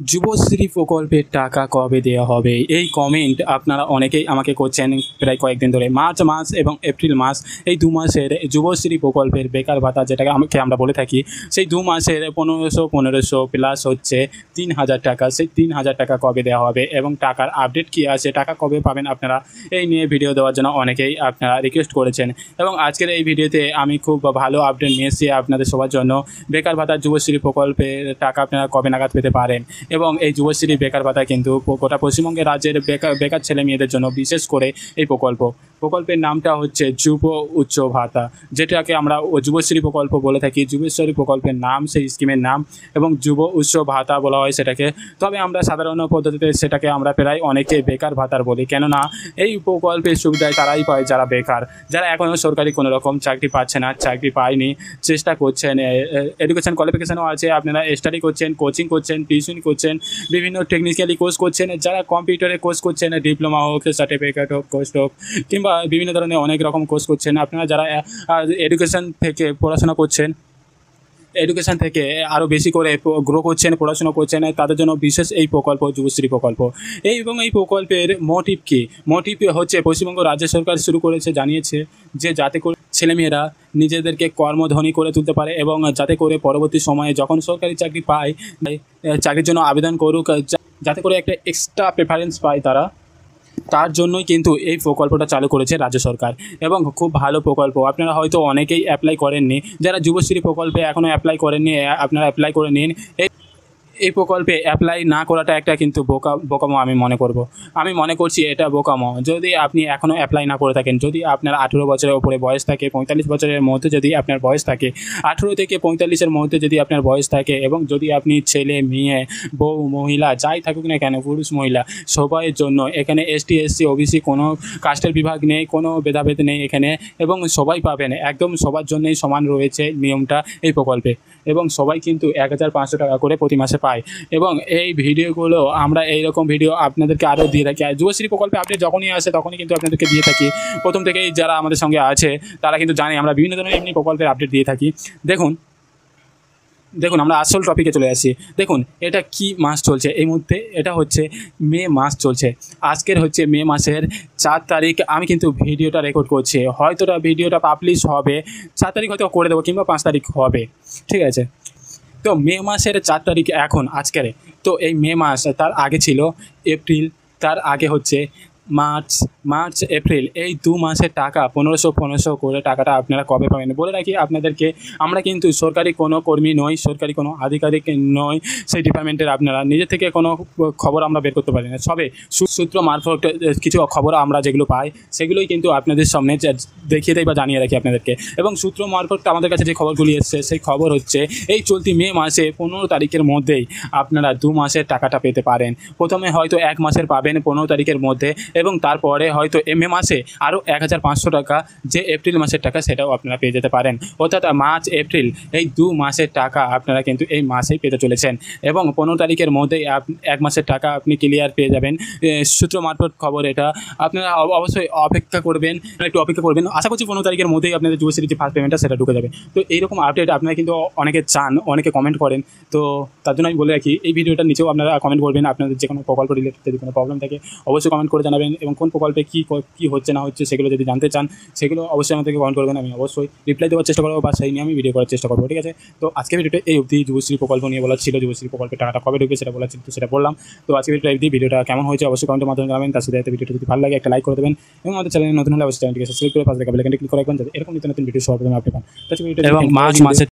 যুবশ্রী প্রকল্পের টাকা কবে দেওয়া হবে? এই কমেন্ট আপনারা অনেকেই আমাকে করছেন প্রায় কয়েকদিন ধরে। মার্চ মাস এবং এপ্রিল মাস এই ২ মাসের যুবশ্রী প্রকল্পের বেকার ভাতা যেটাকে আমরা বলে থাকি, সেই ২ মাসের ১৫০০ প্লাস হচ্ছে ৩,০০০ টাকা। সেই ৩,০০০ টাকা কবে দেওয়া হবে এবং টাকার আপডেট কী আছে, টাকা কবে পাবেন আপনারা, এই নিয়ে ভিডিও দেওয়ার জন্য অনেকেই আপনারা রিকোয়েস্ট করেছেন। এবং আজকের এই ভিডিওতে আমি খুব ভালো আপডেট নিয়ে এসেছি আপনাদের সবার জন্য। বেকার ভাতা যুবশ্রী প্রকল্পের টাকা আপনারা কবে নাগাদ পেতে পারেন এবং এই যুবশ্রী বেকার ভাতা কিন্তু গোটা পশ্চিমবঙ্গের রাজ্যের বেকার ছেলে মেয়েদের জন্য বিশেষ করে এই প্রকল্পের নামটা হচ্ছে যুব উচ্চ ভাতা, যেটাকে আমরা যুবশ্রী প্রকল্প বলে থাকি। যুবশ্রী প্রকল্পের নাম, সেই স্কিমের নাম, এবং যুব উচ্চ ভাতা বলা হয় সেটাকে। তবে আমরা সাধারণ পদ্ধতিতে সেটাকে আমরা প্রায় অনেকে বেকার ভাতার বলি, কেননা এই প্রকল্পের সুবিধায় তারাই পায় যারা বেকার, যারা এখনও সরকারি কোনো রকম চাকরি পাচ্ছে না, চাকরি পায়নি, চেষ্টা করছেন, এডুকেশন কোয়ালিফিকেশানও আছে, আপনারা স্টাডি করছেন, কোচিং করছেন, টিউশন করছেন, বিভিন্ন টেকনিক্যালি কোর্স করছেন, যারা কম্পিউটারে কোর্স করছেন, ডিপ্লোমা হোক, সার্টিফিকেট হোক, কোর্স হোক, কিংবা বিভিন্ন ধরনের অনেক রকম কোর্স করছেন। আপনারা যারা এডুকেশন থেকে পড়াশোনা করছেন, এডুকেশন থেকে আরও বেশি করে গ্রো করছেন, পড়াশোনা করছেন, তাদের জন্য বিশেষ এই প্রকল্প যুবশ্রী প্রকল্প। এবং এই প্রকল্পের মোটিভ কী? মোটিভ হচ্ছে পশ্চিমবঙ্গ রাজ্য সরকার শুরু করেছে, জানিয়েছে যে যাতে করে ছেলেমেয়েরা নিজেদেরকে কর্মধনী করে তুলতে পারে এবং যাতে করে পরবর্তী সময়ে যখন সরকারি চাকরি পায়, চাকরির জন্য আবেদন করুক, যাতে করে একটা এক্সট্রা প্রেফারেন্স পায় তারা। তার জন্যই কিন্তু এই প্রকল্পটা চালু করেছে রাজ্য সরকার এবং খুব ভালো প্রকল্প। আপনারা হয়তো অনেকেই অ্যাপ্লাই করেননি, যারা যুবশ্রী প্রকল্পে এখনও অ্যাপ্লাই করেননি, আপনারা অ্যাপ্লাই করে নিন। এই প্রকল্পে অ্যাপ্লাই না করাটা একটা কিন্তু বোকামো আমি মনে করছি এটা বোকামো। যদি আপনি এখনও অ্যাপ্লাই না করে থাকেন, যদি আপনার ১৮ বছরের ওপরে বয়স থাকে, ৪৫ বছরের মধ্যে যদি আপনার বয়স থাকে, ১৮ থেকে ৪৫-এর মধ্যে যদি আপনার বয়স থাকে, এবং যদি আপনি ছেলে মেয়ে, বউ, মহিলা যাই থাকুক না কেন, পুরুষ মহিলা সবাইয়ের জন্য এখানে ST SC OBC কোনো কাস্টের বিভাগ নেই, কোনো ভেদাভেদ নেই এখানে, এবং সবাই পাবেন, একদম সবার জন্যই সমান রয়েছে নিয়মটা এই প্রকল্পে। এবং সবাই কিন্তু ১,৫০০ টাকা করে প্রতি মাসে পায়। এবং এই ভিডিওগুলো আমরা এইরকম ভিডিও আপনাদেরকে আরও দিয়ে থাকি। আর যুবশ্রী প্রকল্পে আপডেট যখনই আসে তখনই কিন্তু আপনাদেরকে দিয়ে থাকি। প্রথম থেকেই যারা আমাদের সঙ্গে আছে তারা কিন্তু জানে আমরা বিভিন্ন ধরনের এমনি প্রকল্পের আপডেট দিয়ে থাকি। দেখুন আমরা আসল টপিকে চলে আসি। দেখুন এটা কি মাস চলছে এই মুহূর্তে, এটা হচ্ছে মে মাস চলছে। আজকের হচ্ছে মে মাসের ৪ তারিখ। আমি কিন্তু ভিডিওটা রেকর্ড করছি, হয়তো ভিডিওটা পাবলিশ হবে ৪ তারিখ, হয়তো করে দেবো, কিংবা 5 তারিখ হবে, ঠিক আছে। তো মে মাসের ৪ তারিখ এখন আজকের। তো এই মে মাস, তার আগে ছিল এপ্রিল, তার আগে হচ্ছে মার্চ এপ্রিল, এই ২ মাসের টাকা ১৫০০ করে টাকাটা আপনারা কবে পাবেন বলে রাখি আপনাদেরকে। আমরা কিন্তু সরকারি কোনো কর্মী নই, সরকারি কোনো আধিকারিক নই, সেই ডিপার্টমেন্টের আপনারা নিজে থেকে কোনো খবর আমরা বের করতে পারি না। সবে সূত্র মারফত কিছু খবর আমরা যেগুলো পাই সেগুলোই কিন্তু আপনাদের সামনে দেখিয়ে দেয় বা জানিয়ে রাখি আপনাদেরকে। এবং সূত্র মারফত আমাদের কাছে যে খবরগুলি এসছে, সেই খবর হচ্ছে এই চলতি মে মাসে ১৫ তারিখের মধ্যেই আপনারা ২ মাসের টাকাটা পেতে পারেন। প্রথমে হয়তো ১ মাসের পাবেন ১৫ তারিখের মধ্যে, এবং তারপরে হয়তো মে মাসে আরও ১,৫০০ টাকা, যে এপ্রিল মাসের টাকা সেটাও আপনারা পেয়ে যেতে পারেন। অর্থাৎ মার্চ এপ্রিল এই ২ মাসের টাকা আপনারা কিন্তু এই মাসেই পেতে চলেছেন। এবং ১৫ তারিখের মধ্যেই ১ মাসের টাকা আপনি ক্লিয়ার পেয়ে যাবেন। সূত্র মারফত খবর এটা, আপনারা অবশ্যই অপেক্ষা করবেন, একটু অপেক্ষা করবেন। আশা করছি ১৫ তারিখের মধ্যেই আপনাদের যুবশ্রীর যে ফার্স্ট পেমেন্টটা সেটা ঢুকে যাবে। তো এইরকম আপডেট আপনারা কিন্তু অনেকে চান, অনেকে কমেন্ট করেন। তো তার জন্য আমি বলে রাখি, এই ভিডিওটার নিচেও আপনারা কমেন্ট করবেন, আপনাদের যে কোনো প্রকল্প রিলেটেড যদি কোনো প্রবলেম থাকে অবশ্যই কমেন্ট করে জানাবেন। এবং কোন প্রকল্পে কী হচ্ছে না হচ্ছে সেগুলো যদি জানতে চান সেগুলো অবশ্যই আমাদেরকে কমেন্ট করবেন, আমি অবশ্যই রিপ্লাই দেওয়ার চেষ্টা করবো বা সেই নিয়ে আমি ভিডিও করার চেষ্টা করবো, ঠিক আছে। তো আজকের ভিডিওটা এই অবধি। যুবশ্রী প্রকল্প নিয়ে বলা ছিল, যুবশ্রী প্রকল্পের টাকাটা কবে ঢুকবে সেটা বলা ছিল, তো সেটা বললাম। তো আজকের ভিডিওটা কেমন হয়েছে অবশ্যই কমেন্টের মাধ্যমে জানাবেন। তার সাথে ভিডিওটা যদি ভালো লাগে একটা লাইক করে দেবেন, এবং আমাদের চ্যানেলে নতুন হলে অবশ্যই চ্যানেলটিকে সাবস্ক্রাইব করে পাশে বেল আইকনটি ক্লিক করে রাখবেন, যাতে এরকম নিত্য নতুন ভিডিও সবার প্রথমে আপনি পান। এবং মার্চ মাসের